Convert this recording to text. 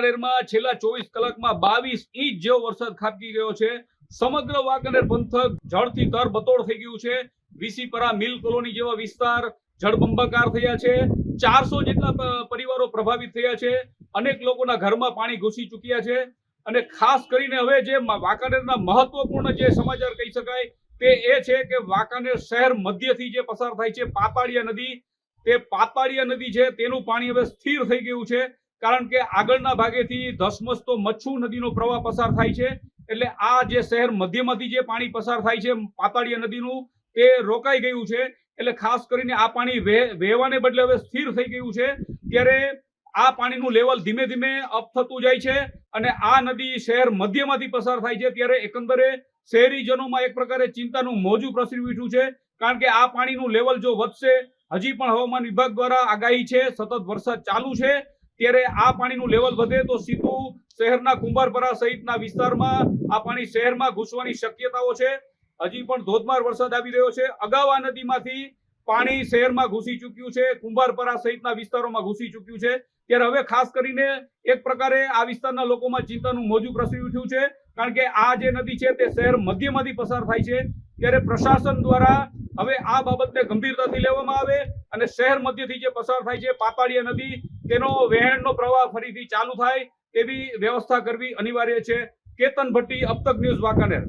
વાંકાનેરમાં છેલ્લા 24 કલાકમાં 22 ઇંચ જેવો વરસાદ ખાબકી ગયો છે। સમગ્ર વાંકાનેર પંથક જળથી તરબતોડ થઈ ગયું છે। વીસીપરા મિલ કોલોની જેવા વિસ્તાર જળબંબાકાર થયા છે। 400 જેટલા પરિવારો પ્રભાવિત થયા છે। અનેક લોકોના ઘરમાં પાણી ઘૂસી ચૂક્યા છે। અને ખાસ કરીને હવે જે વાંકાનેરના મહત્વપૂર્ણ જે સમાચાર કહી શકાય તે એ છે કે વાંકાનેર શહેર મધ્યથી જે પસાર થાય છે પાતાળિયા નદી, તે પાતાળિયા નદી છે તેનું પાણી હવે સ્થિર થઈ ગયું છે। કારણ કે આગળના ભાગેથી ધસમસતો મચ્છુ નદીનો પ્રવાહ પસાર થાય છે, એટલે આ જે શહેર મધ્યમાંથી જે પાણી પસાર થાય છે પાતાળિયા નદીનું તે રોકાઈ ગયું છે। એટલે ખાસ કરીને આ પાણી વહેવાને બદલે હવે સ્થિર થઈ ગયું છે। ત્યારે આ પાણીનું લેવલ ધીમે ધીમે અપ થતું જાય છે અને આ નદી શહેર મધ્યમાંથી પસાર થાય છે। ત્યારે એકંદરે શહેરીજનોમાં એક પ્રકારે ચિંતાનું મોજું પ્રસરી ઉઠ્યું છે, કારણ કે આ પાણીનું લેવલ જો વધશે, હજી પણ હવામાન વિભાગ દ્વારા આગાહી છે, સતત વરસાદ ચાલુ છે, ત્યારે આ પાણીનું લેવલ વધે તો સીધું શહેરના કુંભારપરા સહિતના વિસ્તારમાં આ પાણી શહેરમાં ઘૂસવાની શક્યતાઓ છે। હજી પણ ધોધમાર વરસાદ આવી રહ્યો છે। અગાઉ આ નદીમાંથી પાણી શહેરમાં ઘૂસી ચૂક્યું છે, કુંભારપરા સહિતના વિસ્તારોમાં ઘૂસી ચૂક્યું છે। ત્યારે હવે ખાસ કરીને એક પ્રકારે આ વિસ્તારના લોકોમાં ચિંતાનું મોજું પ્રસરી ઉઠ્યું છે, કારણ કે આ જે નદી છે તે શહેર મધ્યમાંથી પસાર થાય છે। ત્યારે પ્રશાસન દ્વારા હવે આ બાબતને ગંભીરતાથી લેવામાં આવે અને શહેર મધ્યથી જે પસાર થાય છે પાતાળિયા નદી, તેનો વહેણનો પ્રવાહ ફરીથી ચાલુ થાય તેવી વ્યવસ્થા કરવી અનિવાર્ય છે। કેતન ભટ્ટી, અબ તક ન્યૂઝ, વાંકાનેર।